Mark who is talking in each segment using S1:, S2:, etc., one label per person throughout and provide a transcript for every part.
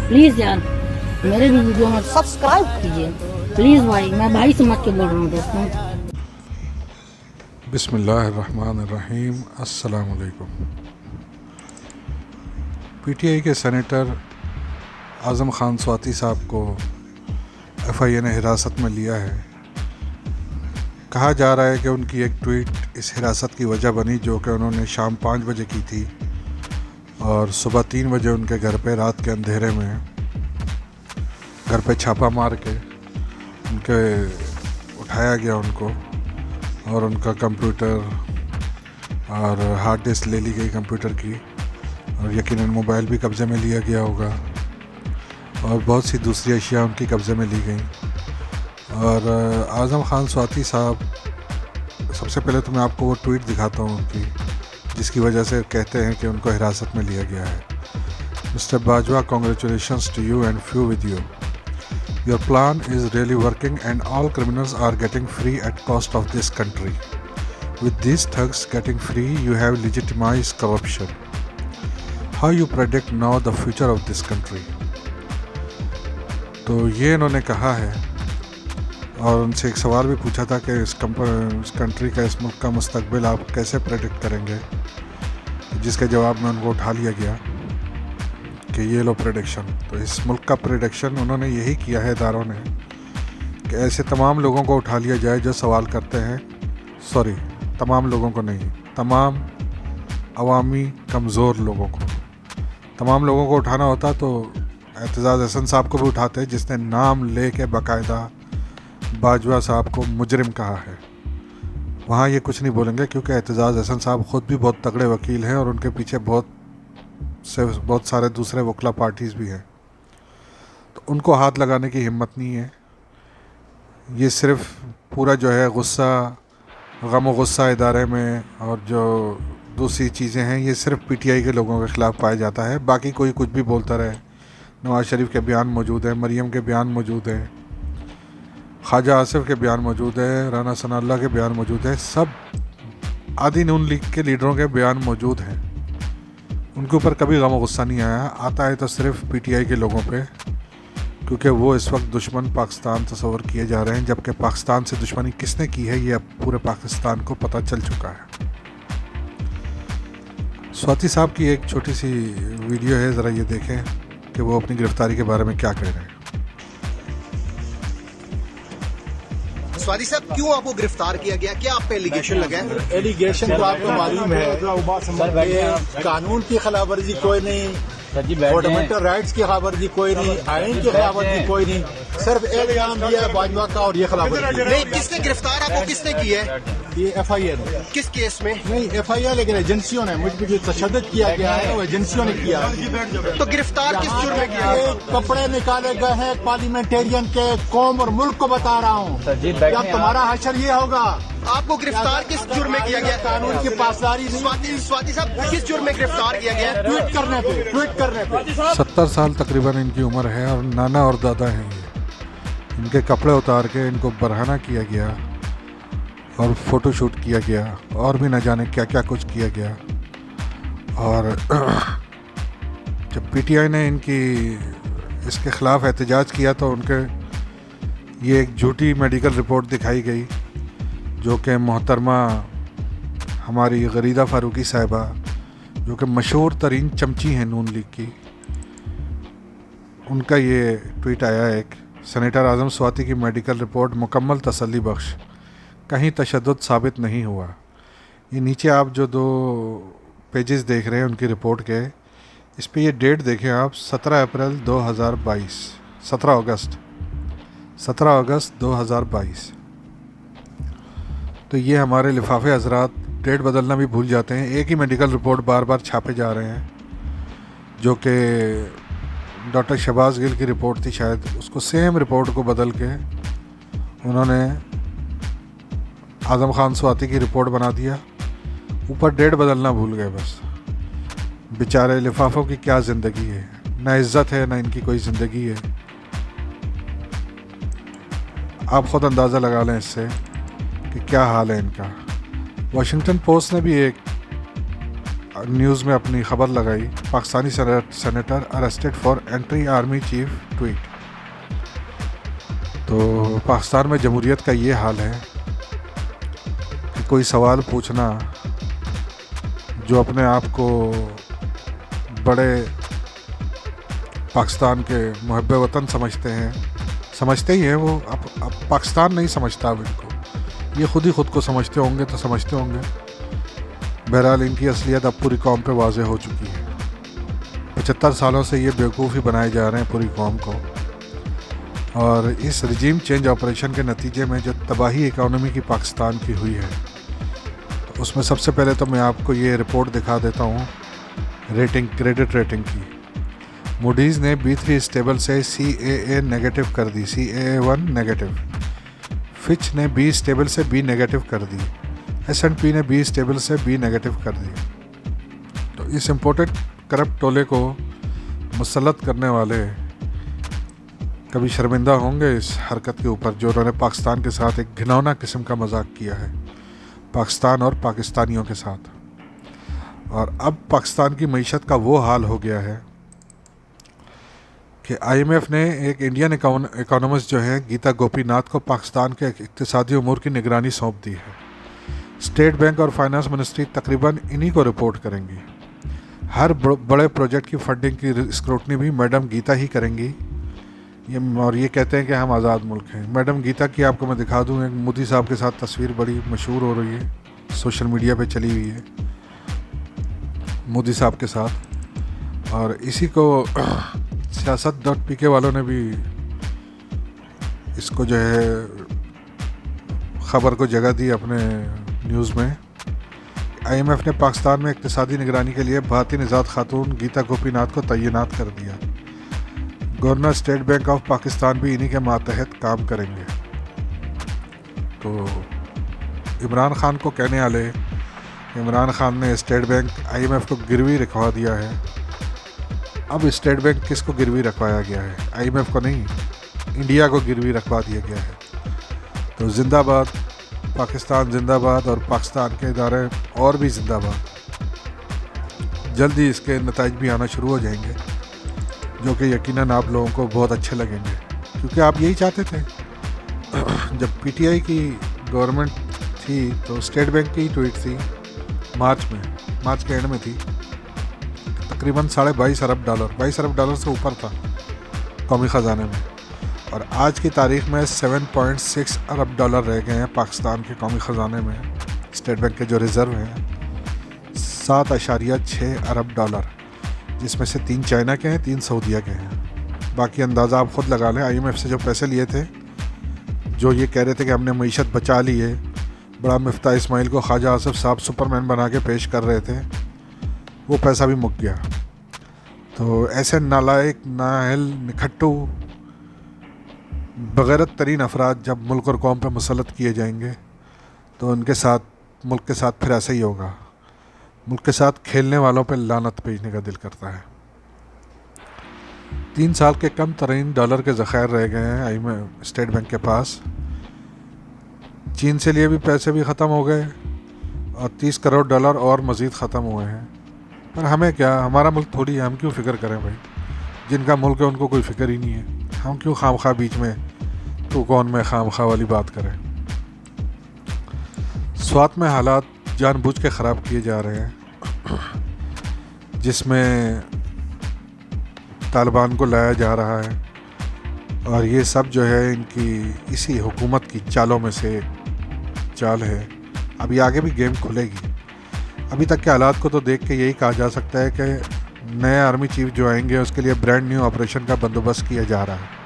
S1: Please यार मेरे भी वीडियो में सब्सक्राइब कीजिए प्लीज़ भाई, मैं भाई समझ के बोल रहा हूँ दोस्तों।
S2: बिस्मिल्लाहिर्रहमानिर्रहीम। अस्सलाम वालेकुम। पीटीआई के सेनेटर आज़म खान स्वाति साहब को एफआईए ने हिरासत में लिया है। कहा जा रहा है कि उनकी एक ट्वीट इस हिरासत की वजह बनी, जो कि उन्होंने शाम 5 बजे की थी और सुबह 3 बजे उनके घर पे रात के अंधेरे में घर पे छापा मार के उनके उठाया गया उनको, और उनका कंप्यूटर और हार्ड डिस्क ले ली गई कंप्यूटर की, और यकीनन मोबाइल भी कब्ज़े में लिया गया होगा, और बहुत सी दूसरी अशिया उनकी कब्ज़े में ली गई। और आज़म खान स्वाति साहब, सबसे पहले तो मैं आपको वो ट्वीट दिखाता हूँ उनकी, जिसकी वजह से कहते हैं कि उनको हिरासत में लिया गया है। Mister Bajwa, congratulations to you and few with you. Your plan is really working and all criminals are getting free at cost of this country. With these thugs getting free, you have legitimized corruption. How you predict now the future of this country? तो ये इन्होंने कहा है, और उनसे एक सवाल भी पूछा था कि इस कंट्री का, इस मुल्क का मुस्तकबिल आप कैसे प्रेडिक्ट करेंगे, जिसके जवाब में उनको उठा लिया गया कि ये लो प्रेडिक्शन। तो इस मुल्क का प्रेडिक्शन उन्होंने यही किया है इदारों ने कि ऐसे तमाम लोगों को उठा लिया जाए जो सवाल करते हैं, सॉरी तमाम लोगों को नहीं, तमाम अवामी कमज़ोर लोगों को। तमाम लोगों को उठाना होता तो एतजाज़ हसन साहब को भी उठाते, जिसने नाम ले के बाकायदा बाजवा साहब को मुजरिम कहा है। वहाँ ये कुछ नहीं बोलेंगे क्योंकि एतजाज़ हसन साहब ख़ुद भी बहुत तगड़े वकील हैं और उनके पीछे बहुत सारे दूसरे वकला पार्टीज़ भी हैं, तो उनको हाथ लगाने की हिम्मत नहीं है। ये सिर्फ पूरा जो है गुस्सा, गम व गुस्सा इदारे में और जो दूसरी चीज़ें हैं, ये सिर्फ पीटीआई के लोगों के ख़िलाफ़ पाया जाता है। बाकी कोई कुछ भी बोलता रहे। नवाज़ शरीफ के बयान मौजूद हैं, मरीम के बयान मौजूद हैं, ख्वाजा आसिफ के बयान मौजूद है, राना सनाउल्लाह के बयान मौजूद है, सब आधी नून लीग के लीडरों के बयान मौजूद हैं। उनके ऊपर कभी गम गुस्सा नहीं आया, आता है तो सिर्फ पीटीआई के लोगों पे, क्योंकि वो इस वक्त दुश्मन पाकिस्तान तस्वर किए जा रहे हैं, जबकि पाकिस्तान से दुश्मनी किसने की है ये अब पूरे पाकिस्तान को पता चल चुका है। स्वाति साहब की एक छोटी सी वीडियो है, ज़रा ये देखें कि वो अपनी गिरफ्तारी के बारे में क्या कह रहे हैं।
S3: स्वाति साहब, क्यों आपको गिरफ्तार किया गया? क्या आप पे एलिगेशन लगा है?
S4: एलिगेशन तो आपको मालूम है, कानून की खिलाफ वर्जी कोई नहीं, फंडामेंटल राइट्स की खिलाफ वर्जी कोई नहीं, आइन की खिलाफ वर्जी कोई नहीं, सिर्फ एक काम दिया है बाजवा का, और ये खिलाफ वर्जी
S3: नहीं। किसने गिरफ्तार आपको किसने की है?
S4: ये एफआईआर ने।
S3: किस केस में?
S4: नहीं एफआईआर, लेकिन एजेंसियों ने, मुझ पर जो तशद्दुद किया गया है वो एजेंसियों ने किया है।
S3: तो गिरफ्तार किस जुर्म में किया?
S4: कपड़े निकाले गए हैं पार्लियामेंटेरियन के, कौम और मुल्क को बता रहा हूँ। क्या तुम्हारा हशर ये होगा?
S3: आपको गिरफ्तार किस जुर्म में किया गया?
S4: कानून की पासदारी नहीं।
S3: स्वाति साहब, किस जुर्म में गिरफ्तार किया गया?
S4: ट्वीट करने पे
S2: 70 साल तकरीबन इनकी उम्र है और नाना और दादा हैं ये। इनके कपड़े उतार के इनको बरहाना किया गया और फ़ोटोशूट किया गया, और भी न जाने क्या क्या कुछ किया गया। और जब पीटीआई ने इनकी इसके ख़िलाफ़ एहतजाज किया तो उनके ये एक झूठी मेडिकल रिपोर्ट दिखाई गई, जो कि मोहतरमा हमारी गरीदा फ़ारूकी साहिबा, जो कि मशहूर तरीन चमची हैं नून लीग की, उनका ये ट्वीट आया एक, सेनेटर आज़म स्वाति की मेडिकल रिपोर्ट मुकम्मल तसल्ली बख्श, कहीं तशद्दुद साबित नहीं हुआ। ये नीचे आप जो 2 पेजेस देख रहे हैं उनकी रिपोर्ट के, इस पे ये डेट देखें आप, 17 अप्रैल 2022, 17 अगस्त 2022। तो ये हमारे लिफाफे हजरात डेट बदलना भी भूल जाते हैं। एक ही मेडिकल रिपोर्ट बार बार छापे जा रहे हैं, जो कि डॉक्टर शहबाज गिल की रिपोर्ट थी शायद, उसको सेम रिपोर्ट को बदल के उन्होंने आज़म खान स्वाति की रिपोर्ट बना दिया। ऊपर डेट बदलना भूल गए बस। बेचारे लिफाफों की क्या ज़िंदगी है, ना इज़्ज़त है ना इनकी कोई ज़िंदगी है। आप ख़ुद अंदाज़ा लगा लें इससे कि क्या हाल है इनका। वाशिंगटन पोस्ट ने भी एक न्यूज़ में अपनी खबर लगाई, Pakistani senator arrested for entry army chief tweet. तो पाकिस्तान में जमहूरियत का ये हाल है कि कोई सवाल पूछना जो अपने आप को बड़े पाकिस्तान के मुहब्बे वतन समझते ही हैं, वो अब पाकिस्तान नहीं समझता अब इनको, ये खुद ही खुद को समझते होंगे तो समझते होंगे। बहरहाल इनकी असलियत अब पूरी कौम पे वाज़ेह हो चुकी है। 75 सालों से ये बेवकूफ़ी बनाए जा रहे हैं पूरी कौम को, और इस रिजीम चेंज ऑपरेशन के नतीजे में जो तबाही इकॉनमी की पाकिस्तान की हुई है, तो उसमें सबसे पहले तो मैं आपको ये रिपोर्ट दिखा देता हूँ क्रेडिट रेटिंग की। मूडीज़ ने B3 स्टेबल से CAA नेगेटिव कर दी, CAA1 नेगेटिव। फिच ने B स्टेबल से B नेगेटिव कर दी, S&P ने B स्टेबल से B नेगेटिव कर दी। तो इस इम्पोर्टेड करप्ट टोले को मुसल्लत करने वाले कभी शर्मिंदा होंगे इस हरकत के ऊपर जो उन्होंने पाकिस्तान के साथ एक घिनौना किस्म का मजाक किया है, पाकिस्तान और पाकिस्तानियों के साथ। और अब पाकिस्तान की मईशत का वो हाल हो गया है कि IMF ने एक इंडियन इकोनॉमिस्ट जो है गीता गोपीनाथ को पाकिस्तान के इक्तिसादी उमूर की निगरानी सौंप दी है। स्टेट बैंक और फाइनेंस मिनिस्ट्री तकरीबन इन्हीं को रिपोर्ट करेंगी। हर बड़े प्रोजेक्ट की फंडिंग की स्क्रूटनी भी मैडम गीता ही करेंगी। और ये कहते हैं कि हम आज़ाद मुल्क हैं। मैडम गीता की आपको मैं दिखा दूँ, एक मोदी साहब के साथ तस्वीर बड़ी मशहूर हो रही है, सोशल मीडिया पे चली हुई है, मोदी साहब के साथ। और इसी को siyaasat.pk वालों ने भी इसको जो है ख़बर को जगह दी अपने न्यूज़ में। IMF ने पाकिस्तान में इक़्तिसादी निगरानी के लिए भारतीय निजात खातून गीता गोपीनाथ को तैनात कर दिया। Governor state bank of Pakistan भी इन्हीं के मातहत काम करेंगे। तो इमरान खान को कहने वाले, इमरान खान ने स्टेट बैंक IMF को गिरवी रखवा दिया है। अब स्टेट बैंक किसको गिरवी रखवाया गया है? IMF को नहीं, इंडिया को गिरवी रखवा दिया गया है। तो जिंदाबाद पाकिस्तान, जिंदाबाद, और पाकिस्तान के इदारे और भी जिंदाबाद। जल्दी इसके नताइज भी आना शुरू हो जाएंगे जो कि यकीनन आप लोगों को बहुत अच्छे लगेंगे, क्योंकि आप यही चाहते थे। जब PTI की गवर्नमेंट थी तो स्टेट बैंक की ट्वीट थी मार्च के एंड में थी, तकरीबन $22.5 अरब, $22 अरब से ऊपर था कौमी ख़जाने में। और आज की तारीख़ में $7.6 अरब रह गए हैं पाकिस्तान के कौमी ख़जाने में। स्टेट बैंक के जो रिज़र्व हैं $7.6 अरब, जिसमें से 3 चाइना के हैं, 3 सऊदीया के हैं। बाकी अंदाज़ा आप ख़ुद लगा लें। IMF से जो पैसे लिए थे, जो ये कह रहे थे कि हमने मईशत बचा ली है, बड़ा मिफ्ता इस्माइल को ख्वाजा आसिफ साहब सुपरमैन बना के पेश कर रहे थे, वो पैसा भी मुक गया। तो ऐसे नालायक, नाअहल, निखट्टू, बगैरत तरीन अफराद जब मुल्क और कौम पर मुसल्लत किए जाएंगे तो उनके साथ, मुल्क के साथ फिर ऐसा ही होगा। मुल्क के साथ खेलने वालों पर लानत भेजने का दिल करता है। 3 साल के कम तरीन डॉलर के ज़ख़ायर रह गए हैं स्टेट बैंक के पास। चीन से लिए भी पैसे भी ख़त्म हो गए और $30 करोड़ और मज़ीद ख़त्म हुए हैं। पर हमें क्या, हमारा मुल्क थोड़ी है, हम क्यों फ़िक्र करें भाई? जिनका मुल्क है उनको कोई फ़िक्र ही नहीं है। हम क्यों खामखा बीच में तो कौन में खामखा वाली बात करें। स्वात में हालात जानबूझ के ख़राब किए जा रहे हैं, जिसमें तालिबान को लाया जा रहा है, और ये सब जो है इनकी इसी हुकूमत की चालों में से चाल है। अभी आगे भी गेम खुलेगी। अभी तक के हालात को तो देख के यही कहा जा सकता है कि नए आर्मी चीफ जो आएंगे उसके लिए ब्रांड न्यू ऑपरेशन का बंदोबस्त किया जा रहा है।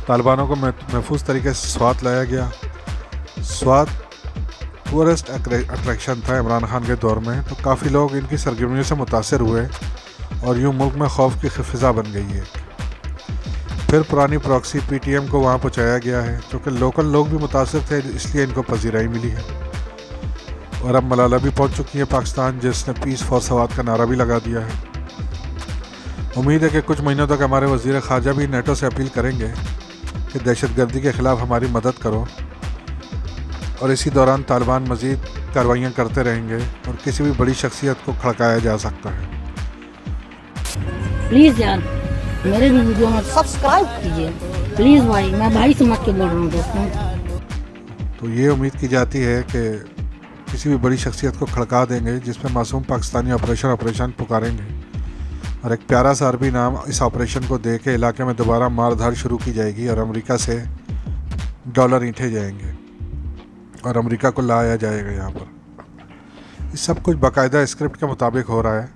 S2: तालिबानों को महफूज तरीके से स्वात लाया गया। स्वात टूरिस्ट अट्रैक्शन था इमरान खान के दौर में, तो काफ़ी लोग इनकी सरगर्मियों से मुतासर हुए और यूँ मुल्क में खौफ की फ़िज़ा बन गई है। फिर पुरानी प्रॉक्सी PTM को वहाँ पहुँचाया गया है, क्योंकि लोकल लोग भी मुतासर थे, इसलिए इनको पजीराई मिली है। और अब मलाला भी पहुँच चुकी है पाकिस्तान, जिसने पीस फॉर सवात का नारा भी लगा दिया है। उम्मीद है कि कुछ महीनों तक हमारे वज़ीर ख़ारजा भी नेटो से अपील करेंगे कि दहशतगर्दी के ख़िलाफ़ हमारी मदद करो, और इसी दौरान तालिबान मज़ीद कार्रवाइयाँ करते रहेंगे और किसी भी बड़ी शख्सियत को खड़काया जा सकता है।
S1: प्लीज़ यार मेरे भी वीडियो में सब्सक्राइब कीजिए प्लीज़ भाई, मैं भाई समझ के बोल रहा हूँ दोस्तों।
S2: तो ये उम्मीद की जाती है कि किसी भी बड़ी शख्सियत को खड़का देंगे जिसमें मासूम पाकिस्तानी ऑपरेशन पुकारेंगे और एक प्यारा सा अरबी नाम इस ऑपरेशन को दे के इलाके में दोबारा मारधाड़ शुरू की जाएगी और अमेरिका से डॉलर ईंठे जाएंगे और अमेरिका को लाया जाएगा यहाँ पर। ये सब कुछ बाकायदा स्क्रिप्ट के मुताबिक हो रहा है।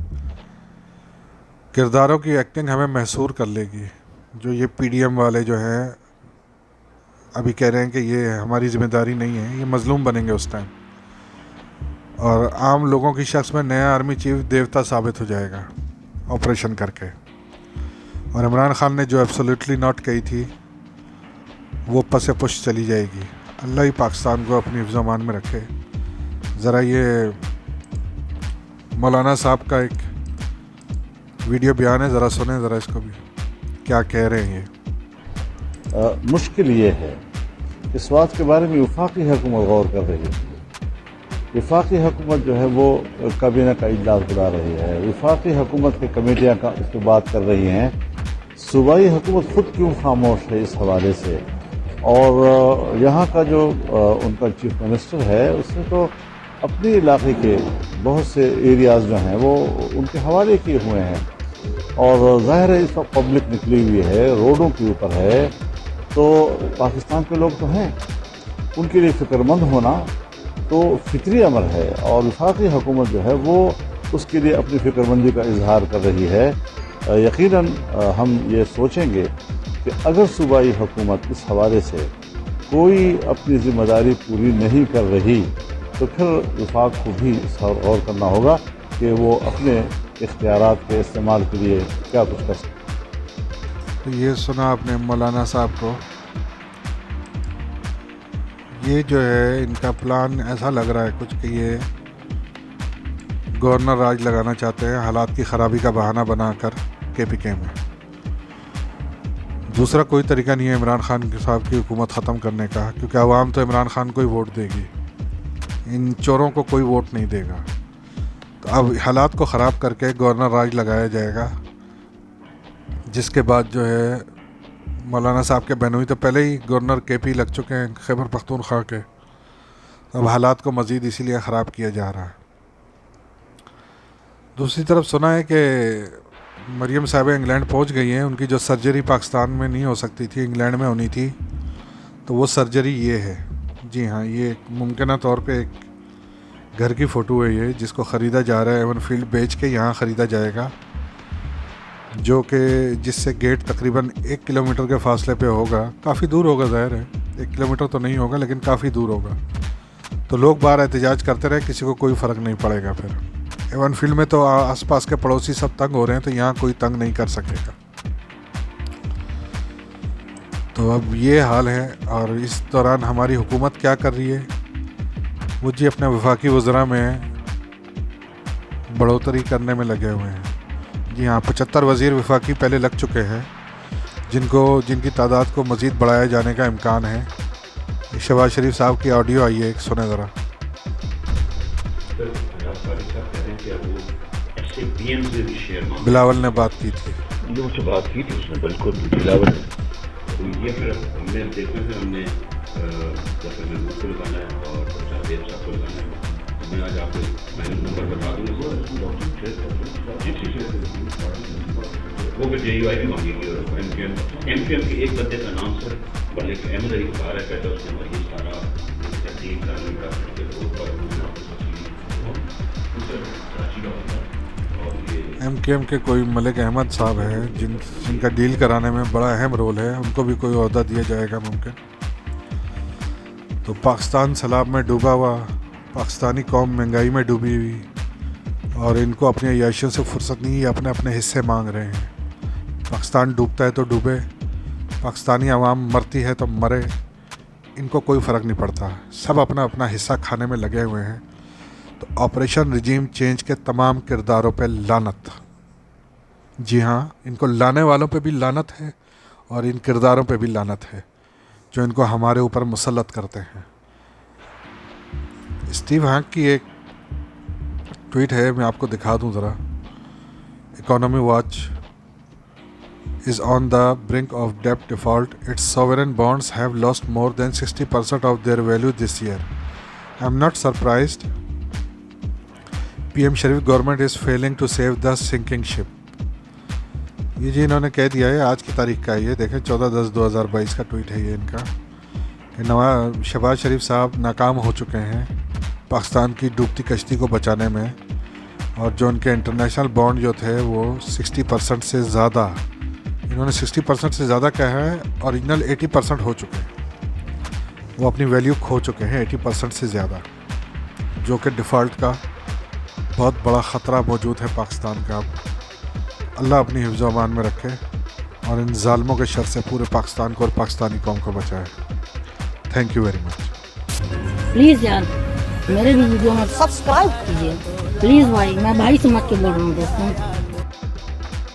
S2: किरदारों की एक्टिंग हमें महसूर कर लेगी। जो ये पीडीएम वाले जो हैं अभी कह रहे हैं कि ये हमारी जिम्मेदारी नहीं है, ये मजलूम बनेंगे उस टाइम और आम लोगों की शख्स में नया आर्मी चीफ देवता साबित हो जाएगा ऑपरेशन करके। और इमरान खान ने जो एब्सोल्युटली नॉट कही थी वो पसे पुश चली जाएगी। अल्लाह ही पाकिस्तान को अपनी हिफ्ज़-ओ-अमान में रखे। ज़रा ये मौलाना साहब का एक वीडियो बयान है, ज़रा सुने ज़रा इसको भी, क्या कह रहे हैं ये।
S5: मुश्किल ये है, इस बात के बारे में वफाकी हुकूमत गौर कर रही है। वफाकी हुकूमत जो है वो काबीना का इजलास बुला रही है, वफाकी हुकूमत की कमेटियाँ का इस पर बात कर रही हैं। सूबाई हुकूमत खुद क्यों खामोश है इस हवाले से? और यहाँ का जो उनका चीफ मिनिस्टर है उसने तो अपने इलाके के बहुत से एरियाज़ जो हैं वो उनके हवाले किए हुए हैं और ज़ाहिर है इस वक्त पब्लिक निकली हुई है, रोडों के ऊपर है, तो पाकिस्तान के लोग तो हैं, उनके लिए फ़िक्रमंद होना तो फितरी अमर है और वफाकी हुकूमत जो है वो उसके लिए अपनी फ़िक्रमंदी का इजहार कर रही है। यकीनन हम ये सोचेंगे कि अगर सूबाई हुकूमत इस हवाले से कोई अपनी ज़िम्मेदारी पूरी नहीं कर रही तो फिर वफाक को भी इस पर गौर करना होगा कि वो अपने इख्तियारात के इस्तेमाल के लिए क्या कुछ कर सकते।
S2: तो ये सुना आपने मौलाना साहब को। ये जो है इनका प्लान ऐसा लग रहा है कुछ कि ये गवर्नर राज लगाना चाहते हैं हालात की ख़राबी का बहाना बनाकर केपीके में। दूसरा कोई तरीका नहीं है इमरान खान साहब की हुकूमत ख़त्म करने का, क्योंकि आवाम तो इमरान खान को ही वोट देगी, इन चोरों को कोई वोट नहीं देगा। तो अब हालात को ख़राब करके गवर्नर राज लगाया जाएगा, जिसके बाद जो है मौलाना साहब के बहनोई तो पहले ही गवर्नर केपी लग चुके हैं खैबर पख्तूनख्वा के। अब हालात को मज़ीद इसीलिए ख़राब किया जा रहा है। दूसरी तरफ सुना है कि मरियम साहब इंग्लैंड पहुंच गई हैं। उनकी जो सर्जरी पाकिस्तान में नहीं हो सकती थी, इंग्लैंड में होनी थी, तो वो सर्जरी ये है। जी हाँ, ये मुमकिन तौर पे एक घर की फ़ोटो है ये, जिसको ख़रीदा जा रहा है। एवन फील्ड बेच के यहाँ ख़रीदा जाएगा, जो कि जिससे गेट तकरीबन 1 किलोमीटर के फासले पे होगा। काफ़ी दूर होगा, ज़ाहिर है 1 किलोमीटर तो नहीं होगा लेकिन काफ़ी दूर होगा। तो लोग बाहर एहतजाज करते रहे, किसी को कोई फ़र्क नहीं पड़ेगा। फिर एवन फील्ड में तो आसपास के पड़ोसी सब तंग हो रहे हैं, तो यहाँ कोई तंग नहीं कर सकेगा। तो अब ये हाल है। और इस दौरान हमारी हुकूमत क्या कर रही है, वो जी अपने वफाकी वज़रा में बढ़ोतरी करने में लगे हुए हैं। जी हाँ, 75 वज़ीर वफाकी पहले लग चुके हैं, जिनकी तादाद को मज़ीद बढ़ाया जाने का इम्कान है। शहबाज शरीफ साहब की ऑडियो आई है, एक सुने ज़रा। बिलावल ने बात की थी,
S6: जो मुझसे बात की थी उसने बिल्कुल बिलावल। तो ये फिर हमने देखने से हमने जैसे महमूद को लगाना है और देव साहब को लगाना है। तो मैं आज आपको मैंने नंबर बता दूँगा, वो फिर JUI भी मांगेगी और MQM के एक बंदे का नाम सर मलिक अहमद अली बता रहा है, उसने हमारी सारा टीम का
S2: MQM के कोई मलिक अहमद साहब हैं जिनका डील कराने में बड़ा अहम रोल है, उनको भी कोई ओहदा दिया जाएगा मुमकिन। तो पाकिस्तान सैलाब में डूबा हुआ, पाकिस्तानी कौम महंगाई में डूबी हुई और इनको अपनी अय्याशियों से फुर्सत नहीं, अपने अपने हिस्से मांग रहे हैं। पाकिस्तान डूबता है तो डूबे, पाकिस्तानी आवाम मरती है तो मरे, इनको कोई फ़र्क नहीं पड़ता। सब अपना अपना हिस्सा खाने में लगे हुए हैं। तो ऑपरेशन रिजीम चेंज के तमाम किरदारों पे लानत। जी हाँ, इनको लाने वालों पे भी लानत है और इन किरदारों पे भी लानत है जो इनको हमारे ऊपर मुसल्लत करते हैं। स्टीव हैक की एक ट्वीट है, मैं आपको दिखा दूं ज़रा। Economy watch is on the brink of debt default. Its sovereign bonds have lost more than 60% of their value this year. I'm not surprised. PM Sharif government is failing to save the sinking ship. ये जी इन्होंने कह दिया है, आज की तारीख का है ये, देखें 14/10/2022 का ट्वीट है ये इनका, कि नवाज शहबाज शरीफ साहब नाकाम हो चुके हैं पाकिस्तान की डूबती कश्ती को बचाने में, और जो उनके इंटरनेशनल बॉन्ड जो थे वो 60% से ज़्यादा, इन्होंने 60% से ज़्यादा कहा है, ओरिजिनल 80% हो चुके हैं, वो अपनी वैल्यू खो चुके हैं 80% से ज़्यादा, जो कि डिफ़ॉल्ट का बहुत बड़ा ख़तरा मौजूद है पाकिस्तान का। अल्लाह अपनी हिफ्ज़ व अमान में रखे और इन ज़ालिमों के शर से पूरे पाकिस्तान को और पाकिस्तानी कौम को बचाए। Thank you very much.
S1: Please यार मेरे भी वीडियो में सब्सक्राइब कीजिए प्लीज़ भाई, मैं भाई समझ के बोल रहा हूँ दोस्तों।